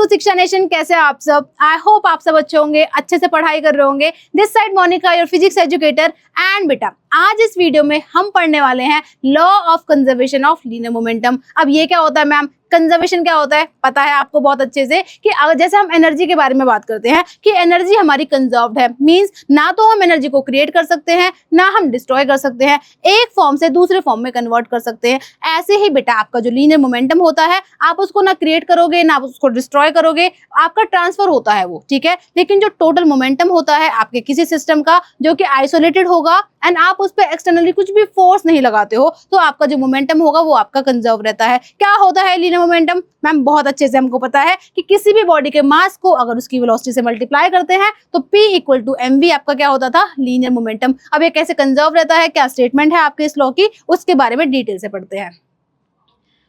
शिक्षा नेशन, कैसे आप सब? आई होप आप सब अच्छे होंगे, अच्छे से पढ़ाई कर रहे होंगे। This side Monika, your physics educator. And बेटा, आज इस वीडियो में हम पढ़ने वाले हैं law of conservation of linear momentum. अब ये क्या होता है मैम? कंजर्वेशन क्या होता है पता है आपको बहुत अच्छे से कि जैसे हम एनर्जी के बारे में बात करते हैं कि एनर्जी हमारी कंजर्व्ड है, मींस ना तो हम एनर्जी को क्रिएट कर सकते हैं ना हम डिस्ट्रॉय कर सकते हैं, एक फॉर्म से दूसरे फॉर्म में कन्वर्ट कर सकते हैं। ऐसे ही बेटा आपका जो लीनियर मोमेंटम होता है, आप उसको ना क्रिएट करोगे ना आप उसको डिस्ट्रॉय करोगे, आपका ट्रांसफर होता है वो, ठीक है। लेकिन जो टोटल मोमेंटम होता है आपके किसी सिस्टम का जो कि आइसोलेटेड होगा एंड आप उस पर एक्सटर्नली कुछ भी फोर्स नहीं लगाते हो, तो आपका जो मोमेंटम होगा वो आपका कंजर्व रहता है। क्या होता है लीनियर मोमेंटम? मैम बहुत अच्छे से हमको पता है कि किसी भी बॉडी के मास को अगर उसकी वेलोसिटी से मल्टीप्लाई करते हैं तो P इक्वल टू mv आपका क्या होता था? Linear momentum. अब ये कैसे कंजर्व रहता है, क्या स्टेटमेंट है आपके इस लॉ की, उसके बारे में डिटेल से पढ़ते हैं।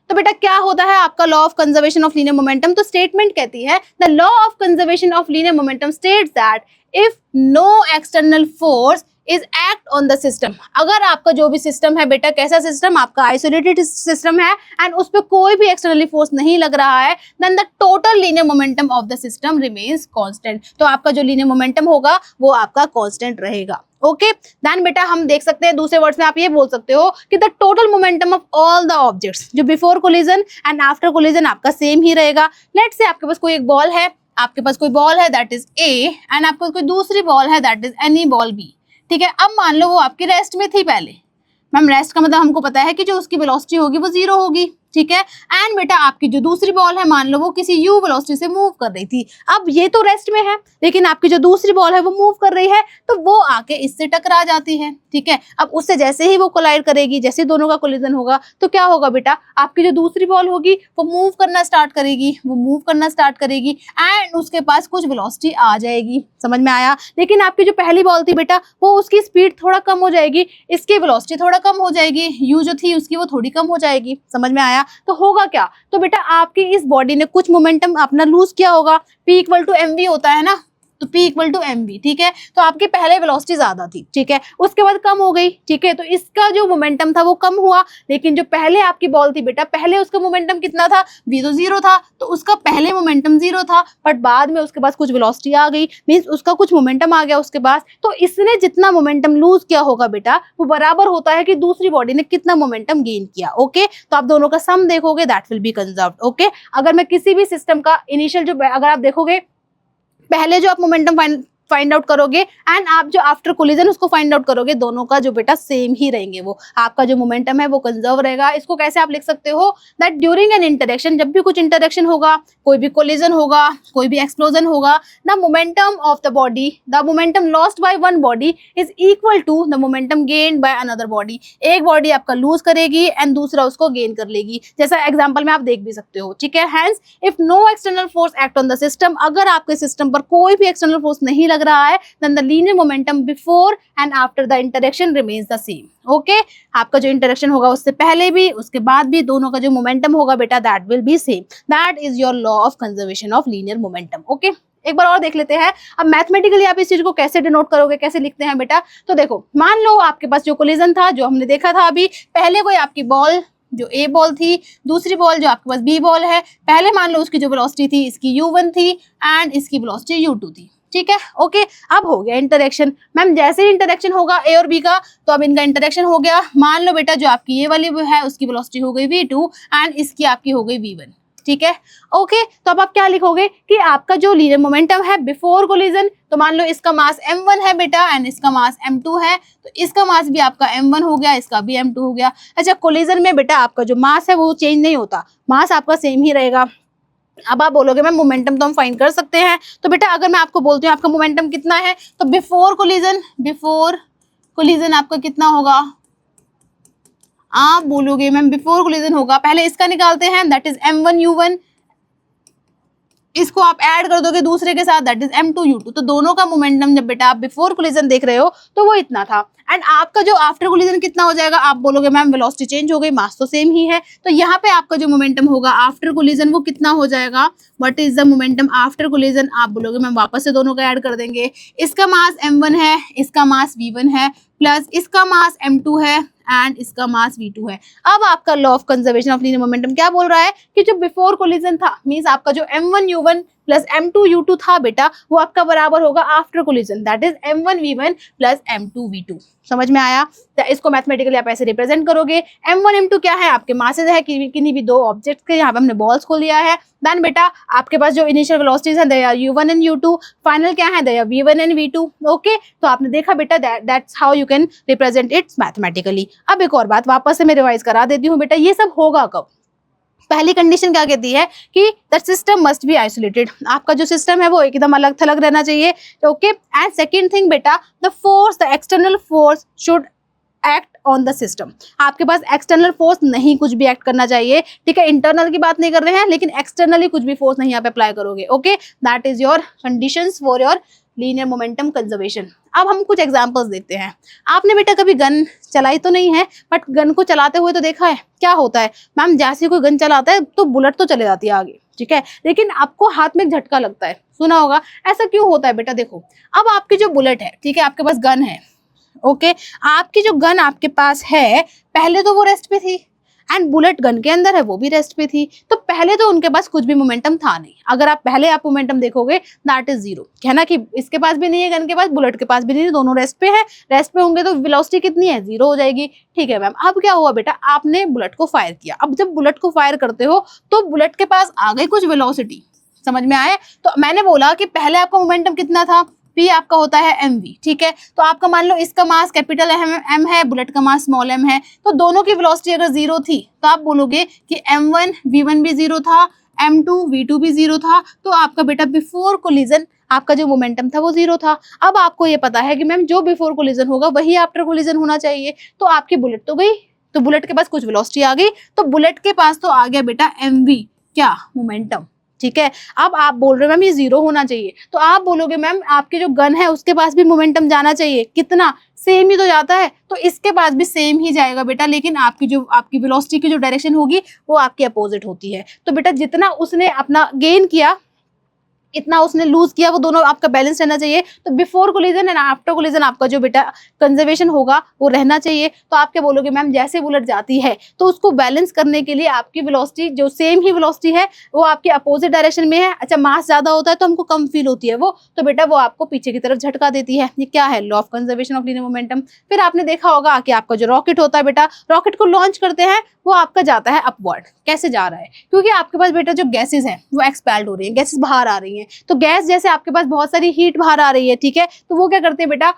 तो बेटा क्या होता है आपका law of conservation of linear momentum? तो स्टेटमेंट कहती है the law of conservation of linear momentum states that if no external force is act on the system. अगर आपका जो भी सिस्टम है बेटा, कैसा सिस्टम? आपका आइसोलेटेड सिस्टम है एंड उस पर कोई भी एक्सटर्नली फोर्स नहीं लग रहा है, then the total linear momentum of the system remains constant. तो आपका जो लीनियर मोमेंटम होगा वो आपका कांस्टेंट रहेगा। ओके देन बेटा हम देख सकते हैं, दूसरे वर्ड्स में आप ये बोल सकते हो कि the total momentum of all the objects जो before collision and after collision आपका सेम ही रहेगा। लेट्स से आपके पास कोई एक बॉल है, आपके पास कोई बॉल है दैट इज ए एंड आपके पास कोई दूसरी बॉल है that is any ball B, ठीक है। अब मान लो वो आपकी रेस्ट में थी पहले। मैम रेस्ट का मतलब हमको पता है कि जो उसकी वेलोसिटी होगी वो 0 होगी, ठीक है। एंड बेटा आपकी जो दूसरी बॉल है मान लो वो किसी u वेलोसिटी से मूव कर रही थी। अब ये तो रेस्ट में है लेकिन आपकी जो दूसरी बॉल है वो मूव कर रही है, तो वो आके इससे टकरा जाती है, ठीक है। अब उससे जैसे ही वो कोलाइड करेगी, जैसे दोनों का कोलिजन होगा, तो क्या होगा बेटा? आपकी जो दूसरी बॉल होगी वो मूव करना स्टार्ट करेगी, एंड उसके पास कुछ वेलोसिटी आ जाएगी। समझ में आया? लेकिन आपकी जो पहली बॉल थी बेटा वो उसकी स्पीड थोड़ा कम हो जाएगी, इसकी वेलोसिटी थोड़ा कम हो जाएगी, u जो थी उसकी वो थोड़ी कम हो जाएगी। समझ में आया? तो होगा क्या? तो बेटा आपकी इस बॉडी ने कुछ मोमेंटम अपना लूज किया होगा। P इक्वल टू mv होता है ना, तो P इक्वल टू mv, ठीक है। तो आपकी पहले वेलोसिटी ज्यादा थी, ठीक है, उसके बाद कम हो गई, ठीक है। तो इसका जो मोमेंटम था वो कम हुआ, लेकिन जो पहले आपकी बॉल थी बेटा, पहले उसका मोमेंटम कितना था? v तो 0 था, तो उसका पहले मोमेंटम 0 था, बट बाद में उसके पास कुछ वेलोसिटी आ गई, मींस उसका कुछ मोमेंटम आ गया उसके पास। तो इसने जितना मोमेंटम लूज किया होगा बेटा वो बराबर होता है कि दूसरी बॉडी ने कितना मोमेंटम गेन किया। ओके तो आप दोनों का सम देखोगे that will B conserved. Okay अगर मैं किसी भी सिस्टम का इनिशियल जो अगर आप देखोगे पहले जो आप मोमेंटम फाइंड आउट करोगे एंड आप जो आफ्टर कोलिजन उसको फाइंड आउट करोगे, दोनों का जो बेटा सेम ही रहेंगे, वो आपका जो मोमेंटम है वो कंजर्व रहेगा। इसको कैसे आप लिख सकते हो? दैट ड्यूरिंग एन इंटरेक्शन, जब भी कुछ इंटरेक्शन होगा, कोई भी कोलिजन होगा, कोई भी एक्सप्लोजन होगा, the momentum of the body, the momentum lost by one body is equal to the momentum gained by another body. एक बॉडी आपका लूज करेगी एंड दूसरा उसको गेन कर लेगी, जैसा एग्जाम्पल में आप देख भी सकते हो, ठीक है। Hence if no external force act on the system, अगर आपके सिस्टम पर कोई भी एक्सटर्नल फोर्स नहीं लग रहा है, then the linear momentum before and after the interaction remains the same. Okay आपका जो इंटरेक्शन होगा उससे पहले भी उसके बाद भी दोनों का जो मोमेंटम होगा बेटा that will B same. That is your law of conservation of linear momentum. Okay एक बार और देख लेते हैं। अब मैथमेटिकली आप इस चीज को कैसे डिनोट करोगे, कैसे लिखते हैं बेटा? तो देखो मान लो आपके पास जो कोलिजन था जो हमने देखा था अभी, पहले कोई आपकी बॉल जो ए बॉल थी, दूसरी बॉल जो आपके पास बी बॉल है, पहले मान लो उसकी जो वेलोसिटी थी इसकी u1 थी एंड इसकी वेलोसिटी u2 थी, ठीक है। ओके अब हो गया इंटरेक्शन। मैम जैसे ही इंटरेक्शन होगा ए और बी का, तो अब इनका इंटरेक्शन हो गया। मान लो बेटा जो आपकी ये वाली है उसकी वेलोसिटी हो गई v2 एंड इसकी आपकी हो गई v1, ठीक है। ओके तो अब आप क्या लिखोगे कि आपका जो लीनियर मोमेंटम है बिफोर कोलिजन, तो मान लो इसका मास m1 है बेटा एंड इसका मास m2 है, तो इसका मास भी आपका m1 हो गया, इसका भी m2 हो गया। अच्छा कोलिजन में बेटा आपका जो मास है वो चेंज नहीं होता, मास आपका सेम ही रहेगा। अब आप बोलोगे मैम मोमेंटम तो हम फाइंड कर सकते हैं, तो बेटा अगर मैं आपको बोलती हूँ आपका मोमेंटम कितना है, तो बिफोर कोलिजन आपका कितना होगा? आप बोलोगे मैम बिफोर कोलिजन होगा, पहले इसका निकालते हैं दैट इज m1 u1, इसको आप ऐड कर दोगे दूसरे के साथ दैट इज m2 u2, तो दोनों का मोमेंटम जब बेटा आप बिफोर कोलिजन देख रहे हो तो वो इतना था। एंड आपका जो आफ्टर कोलिजन कितना हो जाएगा? आप बोलोगे मैम वेलोसिटी चेंज हो गई, मास तो सेम ही है, तो यहाँ पे आपका जो मोमेंटम होगा आफ्टर कोलिजन वो कितना हो जाएगा? What is the momentum after collision? आप बोलोगे मैम वापस से दोनों का ऐड कर देंगे, इसका मास m1 है, इसका मास v1 है, प्लस इसका मास m2 है एंड इसका मास v2 है। अब आपका law of conservation of linear momentum क्या बोल रहा है कि जो बिफोर कोलिजन था, मींस आपका जो m1 u1 plus m2 u2 था बेटा, वो आपका बराबर होगा after collision, that is m1 v1 plus m2 v2। समझ में आया? तो इसको मैथमेटिकली आप ऐसे रिप्रेजेंट करोगे। m1 m2 क्या है? आपके मासेज है किन्हीं भी दो ऑब्जेक्ट्स के, यहाँ पे हमने बॉल्स को लिया है। देन बेटा आपके पास जो इनिशियल वेलोसिटीज है they are u1 and u2, final क्या है they are v1 and v2। Okay, तो आपने देखा बेटा that's how you can represent it mathematically. अब एक और बात वापस से मैं रिवाइज करा देती हूँ बेटा, ये सब होगा कब? पहली कंडीशन क्या कहती है कि the system must be isolated, आपका जो सिस्टम है वो एकदम अलग थलग रहना चाहिए। ओके, एंड सेकंड थिंग बेटा, the force, the external force should act on the system. आपके पास एक्सटर्नल फोर्स नहीं कुछ भी एक्ट करना चाहिए, ठीक है? इंटरनल की बात नहीं कर रहे हैं, लेकिन एक्सटर्नली कुछ भी फोर्स नहीं आप अप्लाई करोगे। Okay, that is your conditions for your linear momentum conservation. अब हम कुछ एग्जांपल्स देखते हैं। आपने बेटा कभी गन चलाई तो नहीं है, बट गन को चलाते हुए तो देखा है। क्या होता है मैम, जैसे कोई गन चलाता है तो बुलेट तो चले जाती है आगे, ठीक है, लेकिन आपको हाथ में एक झटका लगता है, सुना होगा। ऐसा क्यों होता है बेटा? देखो, अब आपकी जो बुलेट है, ठीक है, आपके पास गन है। ओके, आपकी जो गन आपके पास है, पहले तो वो रेस्ट पे थी एंड बुलेट गन के अंदर है, वो भी रेस्ट पे थी। तो पहले तो उनके पास कुछ भी मोमेंटम था नहीं। अगर आप पहले आप मोमेंटम देखोगे दैट इज जीरो, कहना कि इसके पास भी नहीं है गन के पास, बुलेट के पास भी नहीं है, दोनों रेस्ट पे है। रेस्ट पे होंगे तो वेलोसिटी कितनी है? जीरो हो जाएगी। ठीक है मैम, अब क्या हुआ बेटा, आपने बुलेट को फायर किया। अब जब बुलेट को फायर करते हो तो बुलेट के पास आ गई कुछ वेलोसिटी, समझ में आए? तो मैंने बोला कि पहले आपका मोमेंटम कितना था? P आपका होता है mv, ठीक है। तो आपका मान लो इसका मास कैपिटल m है, बुलेट का मास स्मॉल m है, तो दोनों की वेलोसिटी अगर जीरो थी तो आप बोलोगे कि m1 v1 भी जीरो था, m2 v2 भी जीरो था। तो आपका बेटा बिफोर कोलिजन आपका जो मोमेंटम था वो जीरो था। अब आपको ये पता है कि मैम जो बिफोर कोलिजन होगा वही आफ्टर कोलिजन होना चाहिए। तो आपकी बुलेट तो गई, तो बुलेट के पास कुछ वेलोसिटी आ गई, तो बुलेट के पास तो आ गया बेटा mv, क्या? मोमेंटम, ठीक है। अब आप बोल रहे हो मैम ये जीरो होना चाहिए, तो आप बोलोगे मैम आपकी जो गन है उसके पास भी मोमेंटम जाना चाहिए, कितना? सेम ही तो जाता है, तो इसके पास भी सेम ही जाएगा बेटा, लेकिन आपकी वेलोसिटी की जो डायरेक्शन होगी वो आपकी अपोजिट होती है। तो बेटा जितना उसने अपना गेन किया इतना उसने लूज किया, वो दोनों आपका बैलेंस रहना चाहिए। तो before collision and after collision आपका जो बेटा कंजर्वेशन होगा वो रहना चाहिए। तो आप क्या बोलोगे मैम, जैसे बुलेट जाती है तो उसको बैलेंस करने के लिए आपकी वेलोसिटी जो सेम ही वेलोसिटी है वो आपके अपोजिट डायरेक्शन में है। अच्छा, मास ज्यादा होता है तो हमको कम फील होती है वो, तो बेटा वो आपको पीछे की तरफ झटका देती है। ये क्या है? Law of conservation of linear momentum. फिर आपने देखा होगा कि आपका जो रॉकेट होता है बेटा, रॉकेट को लॉन्च करते हैं वो आपका जाता है अपवर्ड। कैसे जा रहा है? क्योंकि आपके पास बेटा जो गैसेस हैं वो एक्सपेल्ड हो रही हैं, गैसेस बाहर आ रही हैं। तो गैस जैसे आपके पास बहुत सारी हीट बाहर आ रही है, ठीक है, तो वो क्या करते हैं बेटा,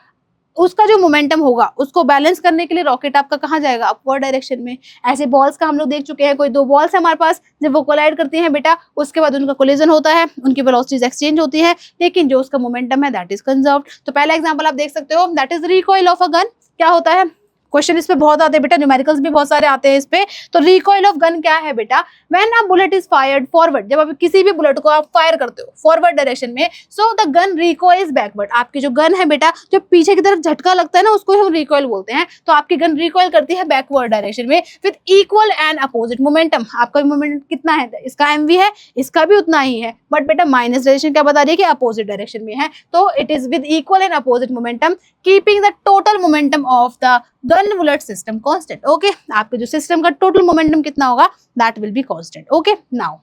उसका जो मोमेंटम होगा उसको बैलेंस करने के लिए रॉकेट आपका कहाँ जाएगा? अपवर्ड डायरेक्शन में। ऐसे बॉल्स का हम लोग देख चुके हैं, कोई दो बॉल्स है हमारे पास, जब वो कोलाइड करती हैं बेटा उसके बाद उनका कोलिजन होता है, उनकी वेलोसिटीज एक्सचेंज होती है, लेकिन जो उसका मोमेंटम है दैट इज कंजर्व्ड। तो पहला एग्जांपल आप देख सकते हो, that is recoil of a gun. क्या होता है? क्वेश्चन इस पे बहुत आते हैं बेटा, न्यूमेरिकल्स भी बहुत सारे आते हैं इस पे। तो रिकॉइल ऑफ गन क्या है बेटा? When a bullet is fired forward, जब आप किसी भी बुलेट को आप फायर करते हो फॉरवर्ड डायरेक्शन में, सो द गन रिकॉइल्स बैकवर्ड। आपकी जो गन है बेटा, जो पीछे की तरफ झटका लगता है ना, उसको हम रिकॉइल बोलते हैं। तो आपकी गन रिकॉइल करती है बैकवर्ड डायरेक्शन में with equal and opposite momentum. आपका मोमेंटम कितना है? इसका mv है, इसका भी उतना ही है, बट बेटा माइनस डायरेक्शन क्या बता रही है कि अपोजिट डायरेक्शन में है। तो it is with equal and opposite momentum, keeping the total momentum of the gun bullet system constant. Okay, आपके जो सिस्टम का टोटल मोमेंटम कितना होगा? That will be constant. Okay, now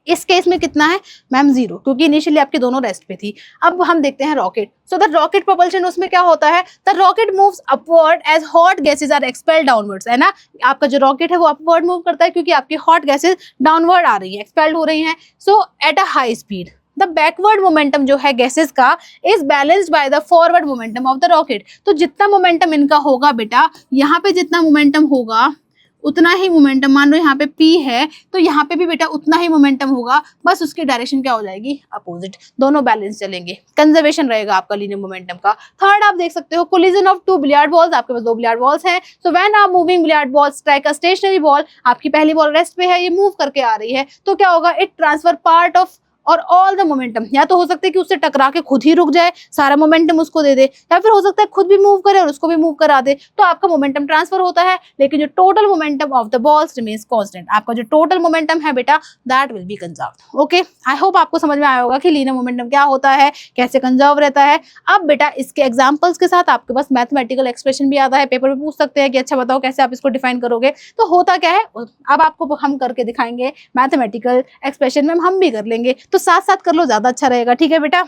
इस केस में कितना है मैम? जीरो, क्योंकि इनिशियली आपकी दोनों रेस्ट पे थी। अब हम देखते हैं rocket. So the rocket propulsion, उसमें क्या होता है? The rocket moves upward as hot gases are expelled downwards, है ना। आपका जो रॉकेट है वो अपवर्ड मूव करता है क्योंकि आपकी हॉट गैसेस डाउनवर्ड आ रही है, एक्सपेल्ड हो रही हैं। So at a high speed the backward momentum जो है गैसेस का is balanced by the forward momentum of the rocket. तो जितना मोमेंटम इनका होगा बेटा, यहाँ पे जितना मोमेंटम होगा उतना ही मोमेंटम, मान लो यहाँ पे P है तो यहाँ पे भी बेटा उतना ही मोमेंटम होगा, बस उसकी डायरेक्शन क्या हो जाएगी? अपोजिट। दोनों बैलेंस चलेंगे, कंजर्वेशन रहेगा आपका लीनियर मोमेंटम का। थर्ड आप देख सकते हो, collision of two billiard balls. आपके पास दो बिलियर्ड बॉल्स हैं। सो व्हेन आप moving billiard ball strike a stationary ball, आपकी पहली बॉल रेस्ट पे है, ये मूव करके आ रही है, तो क्या होगा? इट ट्रांसफर पार्ट ऑफ और ऑल द मोमेंटम, या तो हो सकता है कि उससे टकरा के खुद ही रुक जाए, सारा मोमेंटम उसको दे दे, या फिर हो सकता है खुद भी मूव करे और उसको भी मूव करा दे, तो आपका मोमेंटम ट्रांसफर होता है, लेकिन जो total momentum of the balls remains constant. आपका जो टोटल मोमेंटम है बेटा that will B conserved. Okay, I hope आपको समझ में आया होगा कि लीनियर मोमेंटम क्या होता है, कैसे कंजर्व रहता है। अब बेटा इसके एग्जांपल्स के साथ आपके पास मैथमेटिकल एक्सप्रेशन भी आता है, पेपर में पूछ सकते हैं कि अच्छा बताओ कैसे आप इसको डिफाइन करोगे। तो होता क्या है, अब आपको हम करके दिखाएंगे मैथमेटिकल एक्सप्रेशन में, हम भी कर लेंगे, तो साथ साथ कर लो, ज्यादा अच्छा रहेगा। ठीक है बेटा,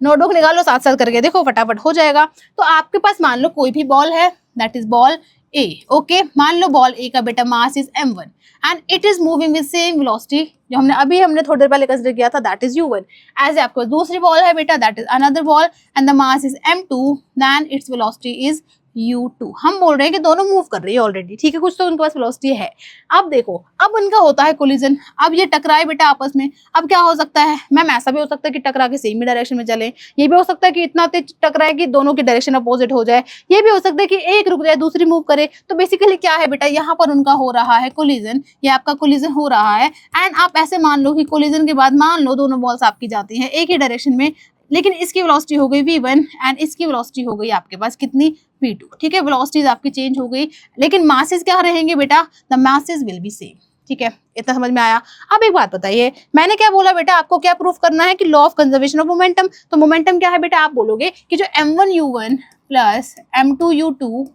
नोटबुक निकालो, साथ साथ करके देखो, फटाफट हो जाएगा। तो आपके पास मान लो कोई भी बॉल है, that is ball A. Okay, मान लो बॉल ए का बेटा mass is m1 and it is moving with same velocity, जो हमने थोड़ी देर पहले कंसीडर किया था, दैट इज u1। एज आपको दूसरी बॉल है बेटा, that is another ball and the mass is m2 then its velocity is u2। हम बोल रहे हैं कि दोनों मूव कर रही है ऑलरेडी, ठीक है, कुछ तो उनके पास वेलोसिटी है। अब देखो, अब उनका होता है कोलिजन, अब ये टकराए बेटा आपस में। अब क्या हो सकता है मैम, ऐसा भी हो सकता है कि टकरा के सेम ही डायरेक्शन में चले, ये भी हो सकता है कि इतना तेज टकराए कि दोनों की डायरेक्शन अपोजिट हो जाए, ये भी हो सकता है कि एक रुक जाए दूसरी मूव करे। तो बेसिकली क्या है बेटा, यहाँ पर उनका हो रहा है कोलिजन, ये आपका कोलिजन हो रहा है। एंड आप ऐसे मान लो कि कोलिजन के बाद मान लो दोनों बॉल्स आपकी जाती हैं एक ही डायरेक्शन में, लेकिन इसकी वेलोसिटी हो गई v1 एंड इसकी वेलोसिटी हो गई आपके पास कितनी, v2। ठीक है, वेलोसिटीज आपकी चेंज हो गई, लेकिन मासेस क्या रहेंगे बेटा, the masses will be same. ठीक है, इतना समझ में आया। अब एक बात बताइए, मैंने क्या बोला बेटा, आपको क्या प्रूफ करना है कि law of conservation of momentum. तो मोमेंटम क्या है बेटा, आप बोलोगे कि जो m1u1 plus m2u2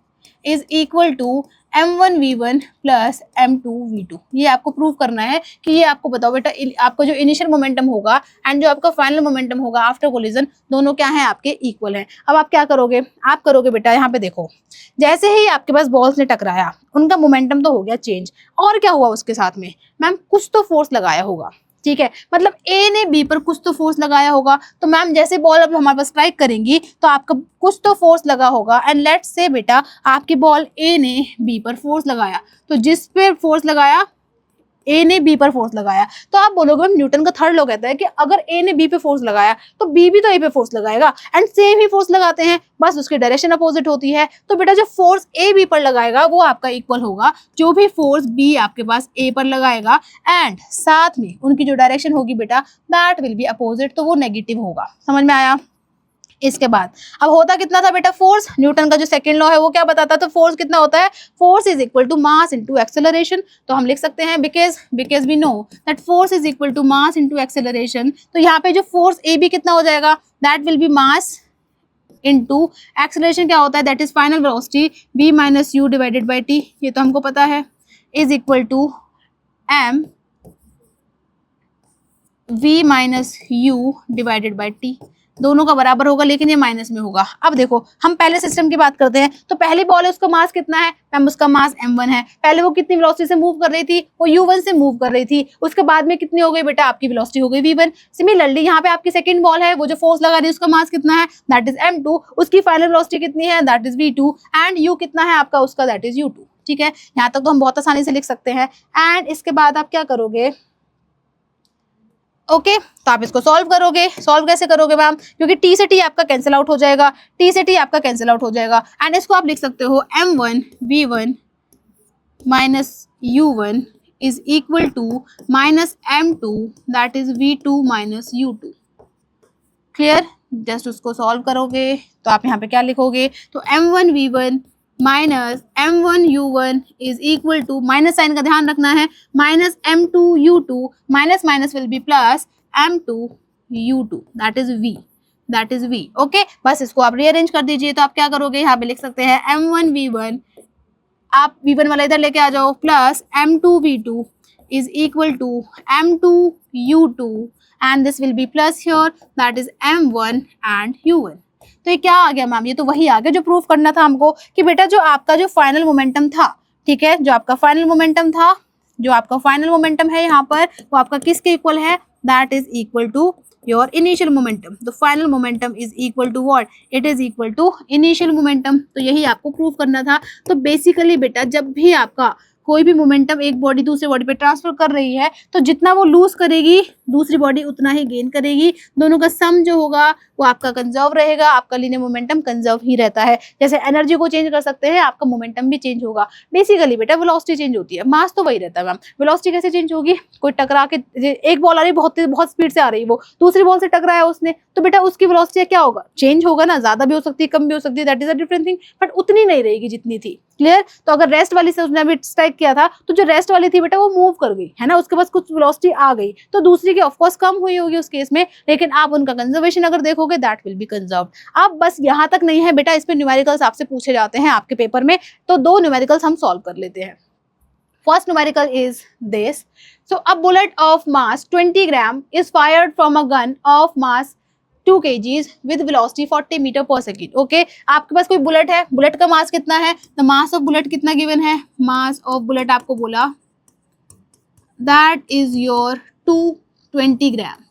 is equal to m1v1 plus m2v2। ये आपको प्रूव करना है कि ये आपको बताओ बेटा, आपका जो इनिशियल मोमेंटम होगा एंड जो आपका फाइनल मोमेंटम होगा आफ्टर कोलिजन, दोनों क्या है आपके इक्वल हैं। अब आप क्या करोगे, आप करोगे बेटा, यहाँ पे देखो, जैसे ही आपके पास बॉल्स ने टकराया उनका मोमेंटम तो हो गया चेंज, और क्या हुआ उसके साथ में मैम, कुछ तो फोर्स लगाया होगा। ठीक है, मतलब ए ने बी पर कुछ तो फोर्स लगाया होगा। तो मैम जैसे बॉल अब हमारे पास स्ट्राइक करेंगी तो आपका कुछ तो फोर्स लगा होगा, एंड लेट्स से बेटा आपकी बॉल ए ने बी पर फोर्स लगाया, तो जिस पे फोर्स लगाया ए ने बी पर फोर्स लगाया, तो आप बोलोगे न्यूटन का थर्ड लॉ कहता है कि अगर ए ने बी पे फोर्स लगाया तो बी भी तो ए पे फोर्स लगाएगा, एंड सेम ही फोर्स लगाते हैं, बस उसकी डायरेक्शन अपोजिट होती है। तो बेटा जो फोर्स ए बी पर लगाएगा वो आपका इक्वल होगा जो भी फोर्स बी आपके पास ए पर लगाएगा, एंड साथ में उनकी जो डायरेक्शन होगी बेटा दैट विल बी अपोजिट, तो वो नेगेटिव होगा। समझ में आया। इसके बाद अब होता कितना था बेटा, फोर्स, न्यूटन का जो सेकंड लॉ है वो क्या बताता है, तो फोर्स कितना होता है, force is equal to mass into acceleration. तो हम लिख सकते हैं because we know that force is equal to mass into acceleration. तो यहाँ पे जो फोर्स ए बी कितना हो जाएगा, that will be mass into acceleration क्या होता है, that is final velocity v minus u divided by t, ये तो हमको पता है, is equal to m v minus u divided by t. दोनों का बराबर होगा लेकिन ये माइनस में होगा। अब देखो हम पहले सिस्टम की बात करते हैं, तो पहली बॉल है उसका मास कितना है मैम, उसका मास m1 है। पहले वो कितनी वेलोसिटी से मूव कर रही थी, वो u1 से मूव कर रही थी, उसके बाद में कितनी हो गई बेटा, आपकी वेलोसिटी हो गई v1। सिमिलरली यहाँ पे आपकी सेकंड बॉल है, वो जो फोर्स लगा रही है उसका मास कितना है, दैट इज m2, उसकी फाइनल वेलोसिटी कितनी है, that is v2, and u कितना है आपका उसका, दैट इज u2। ठीक है, यहाँ तक तो हम बहुत आसानी से लिख सकते हैं। एंड इसके बाद आप क्या करोगे, ओके तो आप इसको सॉल्व करोगे। सॉल्व कैसे करोगे मैम, क्योंकि टी से टी आपका कैंसिल आउट हो जाएगा, टी से टी आपका कैंसिल आउट हो जाएगा, एंड इसको आप लिख सकते हो m1 v1 minus u1 is equal to minus m2 that is v2 minus u2। Clear, just उसको सॉल्व करोगे तो आप यहाँ पे क्या लिखोगे, तो m1 v1 minus m1u1 is equal to, minus sign का ध्यान रखना है, minus m2u2, minus minus will be plus m2u2 that is v। Okay, बस इसको आप रीअरेंज कर दीजिए। तो आप क्या करोगे, यहाँ पे लिख सकते हैं m1 v1, आप v1 वाला इधर लेके आ जाओ, plus m2 v2 is equal to m2u2 and this will be plus here that is m1 and u1। तो ये क्या आ गया मैम, ये तो वही आ गया जो प्रूफ करना था हमको कि बेटा जो आपका जो फाइनल मोमेंटम था, ठीक है, जो आपका फाइनल मोमेंटम था, जो आपका फाइनल मोमेंटम है यहाँ पर, वो आपका किसके इक्वल है, that is equal to your initial momentum. The final momentum is equal to what, it is equal to initial momentum. तो यही आपको प्रूफ करना था। तो बेसिकली बेटा जब भी आपका कोई भी मोमेंटम एक बॉडी दूसरी बॉडी पे ट्रांसफर कर रही है तो जितना वो लूज करेगी दूसरी बॉडी उतना ही गेन करेगी, दोनों का सम जो होगा वो आपका कंजर्व रहेगा, आपका लीनियर मोमेंटम कंजर्व ही रहता है। जैसे एनर्जी को चेंज कर सकते हैं, आपका मोमेंटम भी चेंज होगा। बेसिकली बेटा वेलोसिटी चेंज होती है, मास तो वही रहता है मैम। वेलोसिटी कैसे चेंज होगी, कोई टकरा के, एक बॉल आ रही है बहुत स्पीड से आ रही है, वो दूसरी बॉल से टकराया उसने, तो बेटा उसकी वेलोसिटी क्या होगा, चेंज होगा ना, ज्यादा भी हो सकती है कम भी हो सकती है, that is a different thing, but उतनी नहीं रहेगी जितनी थी। क्लियर। तो अगर रेस्ट वाली से उसने अभी स्ट्राइक किया था तो जो रेस्ट वाली थी बेटा वो मूव कर गई है ना, उसके पास कुछ वेलोसिटी आ गई, तो दूसरी की ऑफ कोर्स कम हुई होगी उस केस में, लेकिन आप उनका कंजर्वेशन अगर देखोगे दैट विल बी कंजर्व्ड। अब बस यहाँ तक नहीं है बेटा, इस पे न्यूमेरिकल्स आपसे पूछे जाते हैं आपके पेपर में, तो 2 न्यूमेरिकल्स हम सॉल्व कर लेते हैं। First numerical is this. So a bullet of mass 20 gram is fired from a gun of mass 2 kgs with velocity 40 meter per second. Okay, आपके पास कोई बुलेट है, बुलेट का मास कितना है, the mass of bullet कितना गिवन है, mass of bullet आपको बोला that is your 220 gram.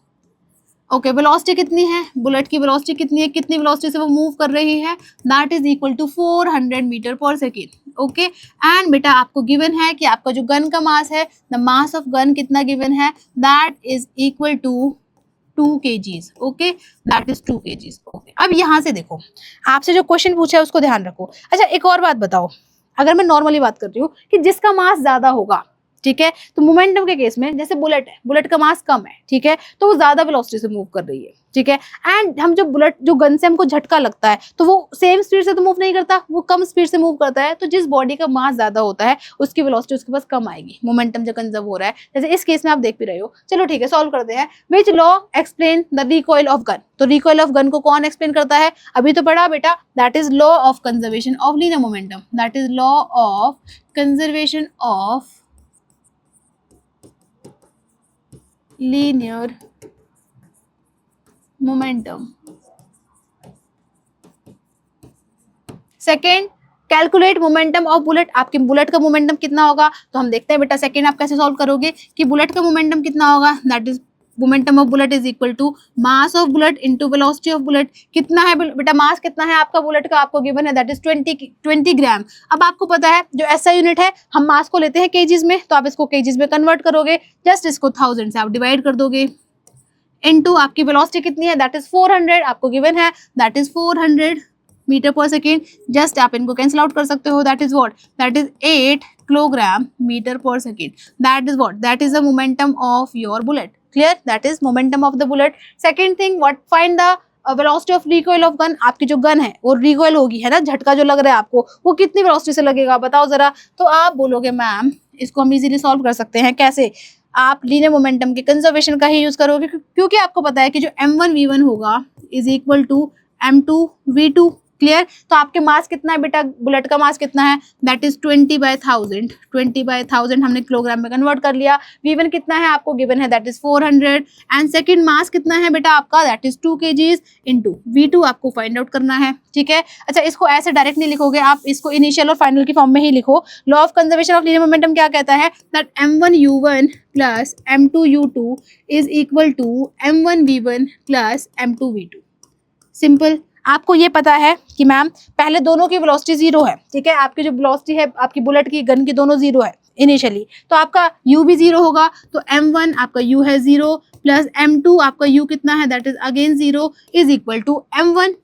Okay, velocity कितनी है, बुलेट की वेलोसिटी कितनी है, कितनी वेलोसिटी से वो मूव कर रही है, that is equal to 400 metre per second. Okay, and बेटा आपको गिवन है कि आपका जो गन का मास है, द मास ऑफ गन कितना गिवन है, that is equal to 2 kgs। Okay, that is 2 kgs। Okay, अब यहाँ से देखो, आपसे जो क्वेश्चन पूछा है उसको ध्यान रखो। अच्छा, एक और बात बताओ, अगर मैं नॉर्मली बात कर रही हूँ कि जिसका मास ज्यादा होगा, ठीक है, तो मोमेंटम के केस में जैसे बुलेट है, बुलेट का मास कम है, ठीक है, तो वो ज्यादा वेलोसिटी से मूव कर रही है, ठीक है, एंड हम जो बुलेट, जो गन से हमको झटका लगता है तो वो सेम स्पीड से तो मूव नहीं करता, वो कम स्पीड से मूव करता है, तो जिस बॉडी का मास ज्यादा होता है उसकी वेलोसिटी उसके पास कम आएगी, मोमेंटम जो कंजर्व हो रहा है, जैसे इस केस में आप देख भी रहे हो। चलो ठीक है, सॉल्व करते हैं। Which law explain the recoil of gun, तो रिकॉइल ऑफ गन को कौन एक्सप्लेन करता है, अभी तो पढ़ा बेटा, that is law of conservation of linear momentum, that is law of conservation of linear momentum। Second, calculate momentum of bullet, आपके बुलेट का मोमेंटम कितना होगा, तो हम देखते हैं बेटा सेकेंड आप कैसे सॉल्व करोगे कि बुलेट का मोमेंटम कितना होगा, that is momentum of bullet is equal to mass of bullet into velocity of bullet. कितना है बेटा, मास कितना है आपका बुलेट का, आपको गिवन है दैट इज 20 ग्राम। अब आपको पता है जो एसआई यूनिट है, हम मास को लेते हैं केजीज में, तो आप इसको केजीज में कन्वर्ट करोगे, जस्ट इसको 1000 से आप डिवाइड कर दोगे, इनटू आपकी वेलोसिटी कितनी है, दैट इज 400, आपको गिवन है that is 400 metre per second, just आप इनको कैंसिल आउट कर सकते हो, that is what, that is 8 kilogram meter per second, that is what, that is the momentum of your bullet. Clear, that is momentum of the bullet. Second thing, what, find the velocity of recoil of gun, आपकी जो gun है वो recoil होगी, है ना, झटका जो लग रहा है आपको वो कितनी वेलोसिटी से लगेगा, बताओ जरा। तो आप बोलोगे मैम इसको हम इजीली सॉल्व कर सकते हैं, कैसे, आप लीनियर मोमेंटम के कंजर्वेशन का ही यूज करोगे, क्योंकि आपको पता है कि जो m1v1 होगा is equal to m2v2। Clear, तो आपके मास कितना है बेटा, बुलेट का मास कितना है, दैट इज 20/1000, 20/1000 हमने किलोग्राम में कन्वर्ट कर लिया। v1 कितना है आपको गिवन है, दैट इज 400, एंड सेकंड मास कितना है बेटा आपका, that is 2 kgs into v2 आपको फाइंड आउट करना है, ठीक है। अच्छा, इसको ऐसे डायरेक्ट नहीं लिखोगे आप, इसको इनिशियल और फाइनल की फॉर्म में ही लिखो। Law of conservation of linear momentum क्या कहता है, that m1u1 plus m2u2 is equal to m1v1 plus m2v2। Simple, आपको ये पता है कि मैम पहले दोनों की वेलोसिटी 0 है, ठीक है, आपकी जो वेलोसिटी है आपकी बुलेट की, गन की, दोनों 0 है इनिशियली, तो आपका u भी 0 होगा, तो m1 आपका u है 0 प्लस m2 आपका u कितना है, that is again 0 is equal to m1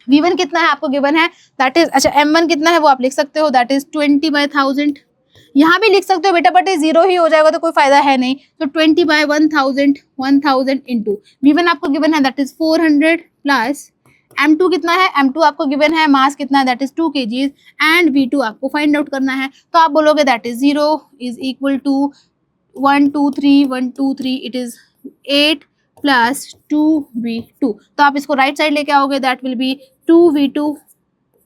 v1 कितना है आपको गिवन है, दैट इज, अच्छा m1 कितना है वो आप लिख सकते हो, दैट इज 20/1000, यहाँ भी लिख सकते हो बेटा, बट ये 0 ही हो जाएगा तो कोई फायदा है नहीं, तो 20/1000 इंटू v1 आपको गिवन है दैट इज 400 प्लस m2 कितना है, m2 आपको गिवन है मास कितना है, that is 2 kgs, and v2 आपको फाइंड आउट करना है, तो आप बोलोगे that is 0 is equal to 123 it is 8 plus 2v2, तो आप इसको राइट साइड लेके आओगे, that will be 2v2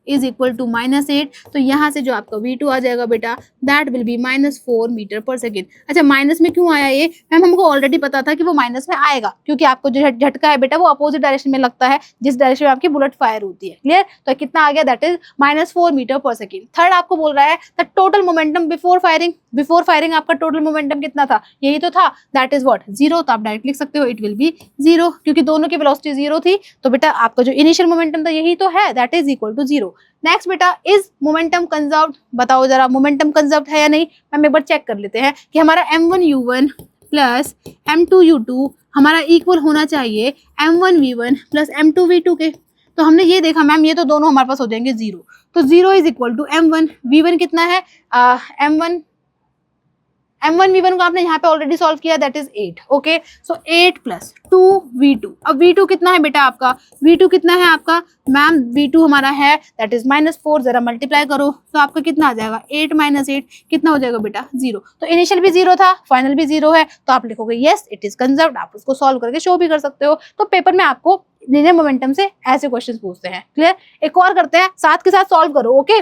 is equal to -8, तो यहाँ से जो आपका v2 आ जाएगा बेटा, that will B -4 metre per second. अच्छा, माइनस में क्यों आया ये, मैम हमको ऑलरेडी पता था कि वो माइनस में आएगा, क्योंकि आपको जो झटका है बेटा वो अपोजिट डायरेक्शन में लगता है जिस डायरेक्शन में आपकी बुलेट फायर होती है। क्लियर, तो कितना आ गया, that is -4 metre per second. Third आपको बोल रहा है the total momentum before firing आपका टोटल मोमेंटम कितना था, यही तो था, दैट इज व्हाट 0, तो आप डायरेक्ट लिख सकते हो इट विल बी 0, क्योंकि दोनों की वेलोसिटी 0 थी, तो बेटा आपका जो इनिशियल मोमेंटम था यही तो है, that is equal to 0। Next बेटा, इज मोमेंटम कंजर्व्ड, बताओ जरा मोमेंटम कंजर्व्ड है या नहीं। मैम एक बार चेक कर लेते हैं कि हमारा m1u1 प्लस m2u2 हमारा इक्वल होना चाहिए m1v1 प्लस m2v2 के। तो हमने ये देखा मैम, ये तो दोनों हमारे पास हो जाएंगे जीरो, तो zero is equal to m1 v1 कितना है, m1 v1 को आपने यहाँ पे ऑलरेडी सॉल्व किया, that is 8। Okay, so 8 plus 2v2, अब v2 कितना है बेटा आपका, v2 कितना है आपका मैम, v2 हमारा है दैट इज -4, जरा मल्टीप्लाई करो तो आपका कितना आ जाएगा, 8 माइनस 8 कितना हो जाएगा बेटा, 0। तो इनिशियल भी 0 था, फाइनल भी 0 है, तो आप लिखोगे यस इट इज कंजर्व्ड। आप उसको सॉल्व करके शो भी कर सकते हो। तो पेपर में आपको लीनियर मोमेंटम से ऐसे क्वेश्चन पूछते हैं। क्लियर, एक और करते हैं, साथ के साथ सॉल्व करो। ओके,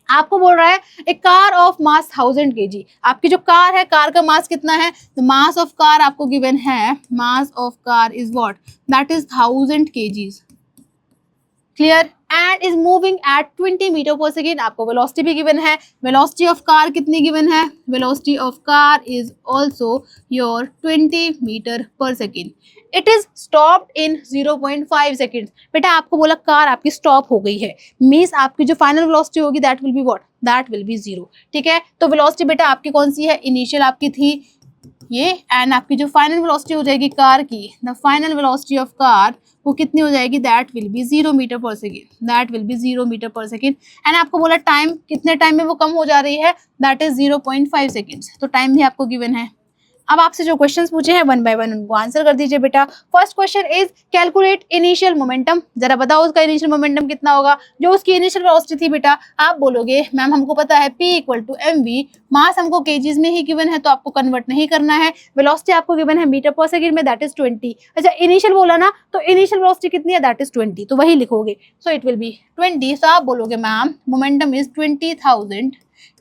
आपको बोल रहा है ए कार ऑफ मास 1000 kg, आपकी जो कार है, कार का मास कितना है, तो मास ऑफ कार आपको गिवन है, mass of car is what, that is 1000 kgs। Clear, and is moving at 20 meter per second, आपको वेलोसिटी भी गिवन है, वेलोसिटी ऑफ कार कितनी गिवन है, velocity of car is also your 20 meter per second. It is stopped in 0.5 second. बेटा आपको बोला car आपकी stop हो गई है, मीन्स आपकी जो फाइनल वेलोसिटी होगी that will be what, that will be 0। ठीक है, तो वेलोसिटी बेटा आपकी कौन सी है, इनिशियल आपकी थी ये, एंड आपकी जो फाइनल वेलोसिटी हो जाएगी कार की, the final velocity of car वो कितनी हो जाएगी, that will be 0 metre per second, that will be 0 metre per second. And आपको बोला टाइम कितने टाइम में वो कम हो जा रही है, दैट इज 0.5 सेकेंड्स। तो टाइम भी आपको गिवन है। अब आपसे जो क्वेश्चंस पूछे हैं वन बाय वन उनको आंसर कर दीजिए बेटा। First question is calculate initial momentum, जरा बताओ उसका इनिशियल मोमेंटम कितना होगा। जो उसकी इनिशियल वेलोसिटी थी बेटा, आप बोलोगे मैम हमको पता है P इक्वल टू mv, मास हमको केजीज में ही गिवन है तो आपको कन्वर्ट नहीं करना है, वेलोसिटी आपको गिवन है मीटर पर सेकंड में दैट इज 20। अच्छा इनिशियल बोला ना, तो इनिशियल वेलोसिटी कितनी है, दैट इज 20, तो वही लिखोगे, सो इट विल बी 20। तो आप बोलोगे ma'am momentum is 20,000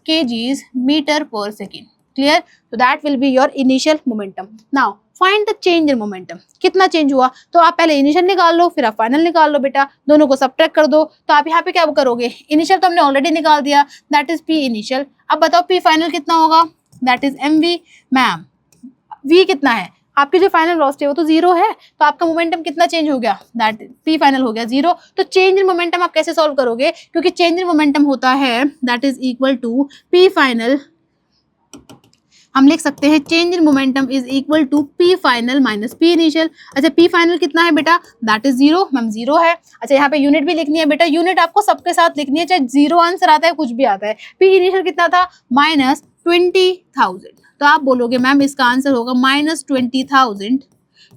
kgs meter per second. Clear, so that will be your initial momentum. Now find the change in momentum, कितना चेंज हुआ। तो आप पहले इनिशियल निकाल लो, फिर आप फाइनल निकाल लो बेटा, दोनों को सब्ट्रैक्ट कर दो। तो आप यहाँ पे क्या करोगे, इनिशियल तो हमने ऑलरेडी निकाल दिया, दैट इज P इनिशियल। अब बताओ P फाइनल कितना होगा, that is mv। Ma'am v कितना है, आपकी जो फाइनल वेलोसिटी है वो तो 0 है, तो आपका मोमेंटम कितना चेंज हो गया, दैट P फाइनल हो गया 0। तो चेंज इन मोमेंटम आप कैसे सॉल्व करोगे, क्योंकि चेंज इन मोमेंटम होता है that is equal to P final, हम लिख सकते हैं change in momentum is equal to P final minus P initial. अच्छा P फाइनल कितना है बेटा, दैट इज 0, मैम 0 है। अच्छा यहाँ पे यूनिट भी लिखनी है बेटा, यूनिट आपको सबके साथ लिखनी है, चाहे 0 आंसर आता है कुछ भी आता है। P इनिशियल कितना था, -20,000, तो आप बोलोगे मैम इसका आंसर होगा -20,000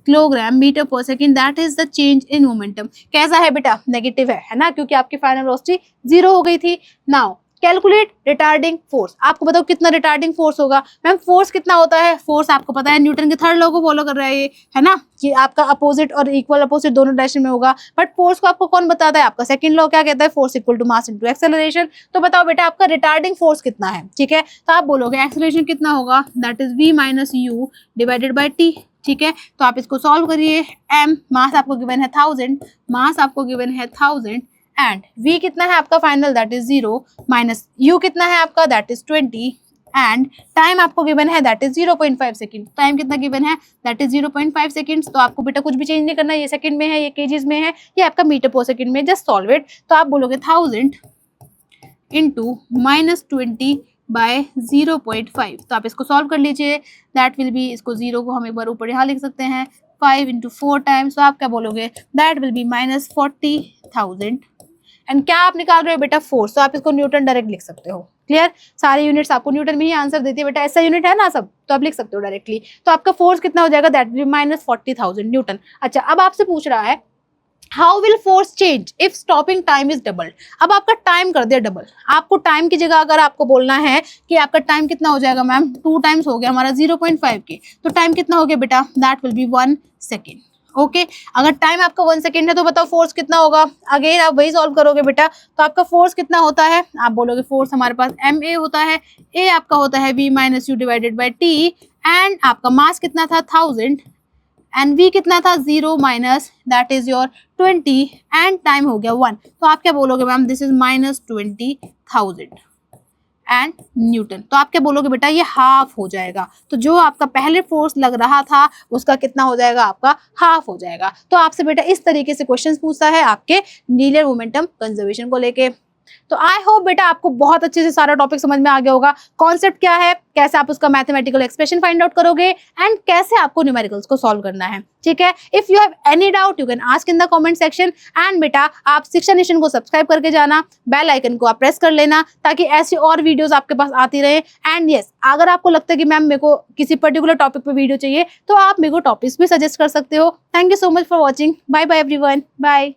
kilogram meter per second, that is the change in momentum. कैसा है बेटा, नेगेटिव है ना, क्योंकि आपकी फाइनल वेलोसिटी 0 हो गई थी। नाउ कैलकुलेट रिटार्डिंग फोर्स, आपको बताओ कितना रिटार्डिंग फोर्स होगा। मैम फोर्स कितना होता है, फोर्स आपको पता है न्यूटन के थर्ड लॉ को फॉलो कर रहा है ये, है ना, कि आपका अपोजिट और इक्वल अपोजिट दोनों डायरेक्शन में होगा। बट फोर्स को आपको कौन बताता है, आपका सेकंड लॉ क्या कहता है, force equal to mass into acceleration. तो बताओ बेटा आपका रिटार्डिंग फोर्स कितना है। ठीक है, तो आप बोलोगे एक्सेलरेशन कितना होगा, that is v minus u divided by t। ठीक है, तो आप इसको सॉल्व करिए। m मास आपको गिवन है 1000, मास आपको गिवन है 1000, एंड v कितना है आपका final, that is 0, minus u कितना है आपका, दैट इज 20, एंड टाइम आपको गिवन है दैट इज 0.5 सेकंड। टाइम कितना गिवन है, दैट इज 0.5 सेकंड्स। तो आपको बेटा कुछ भी चेंज नहीं करना, ये सेकंड में है, ये केजीज में है, ये आपका मीटर पर सेकंड में, जस्ट सॉल्व इट। तो आप बोलोगे 1000 इंटू -20 बाय 0.5, तो आप इसको सॉल्व कर लीजिए, दैट विल बी, इसको 0 को हम एक बार ऊपर यहाँ लिख सकते हैं, 5 इंटू 4 टाइम्स, तो आप क्या बोलोगे, दैट विल बी -40,000। एंड क्या आप निकाल रहे हो बेटा, फोर्स, तो आप इसको न्यूटन डायरेक्ट लिख सकते हो। क्लियर, सारी यूनिट्स आपको न्यूटन में ही आंसर देती है बेटा, ऐसा यूनिट है ना सब, तो आप लिख सकते हो डायरेक्टली। तो आपका फोर्स कितना हो जाएगा, दैट विल बी -40,000 न्यूटन। अच्छा अब आपसे पूछ रहा है how will force change if stopping time is double. अब आपका टाइम कर दिया डबल, आपको टाइम की जगह अगर आपको बोलना है कि आपका टाइम कितना हो जाएगा, मैम 2 टाइम्स हो गया हमारा 0.5 के, तो टाइम कितना हो गया बेटा, that will B 1 second. Okay, अगर टाइम आपका 1 सेकेंड है तो बताओ फोर्स कितना होगा, अगेन आप वही सॉल्व करोगे बेटा। तो आपका फोर्स कितना होता है, आप बोलोगे फोर्स हमारे पास ma होता है, a आपका होता है v minus u divided by t, and आपका मास कितना था 1000, एंड v कितना था 0 minus that is your 20, and time हो गया 1। तो आप क्या बोलोगे ma'am, this is -20,000, and Newton. तो आप क्या बोलोगे बेटा, ये हाफ हो जाएगा। तो जो आपका पहले फोर्स लग रहा था उसका कितना हो जाएगा, आपका हाफ हो जाएगा। तो आपसे बेटा इस तरीके से क्वेश्चन पूछता है आपके लीनियर मोमेंटम कंजर्वेशन को लेके। तो आई होप बेटा आपको बहुत अच्छे से सारा टॉपिक समझ में आ गया होगा। कॉन्सेप्ट क्या है, कैसे आप उसका मैथमेटिकल एक्सप्रेशन फाइंड आउट करोगे एंड कैसे आपको न्यूमेरिकल्स को सॉल्व करना है। ठीक है, if you have any doubt you can ask in the comment section. And बेटा आप शिक्षा नेशन को सब्सक्राइब करके जाना, बेल आइकन को आप प्रेस कर लेना ताकि ऐसी और वीडियोस आपके पास आती रहे। एंड यस, अगर आपको लगता है कि मैम मेरे को किसी पर्टिकुलर टॉपिक पे वीडियो चाहिए तो आप मेरे को टॉपिक्स भी सजेस्ट कर सकते हो। Thank you so much for watching. Bye bye everyone, bye.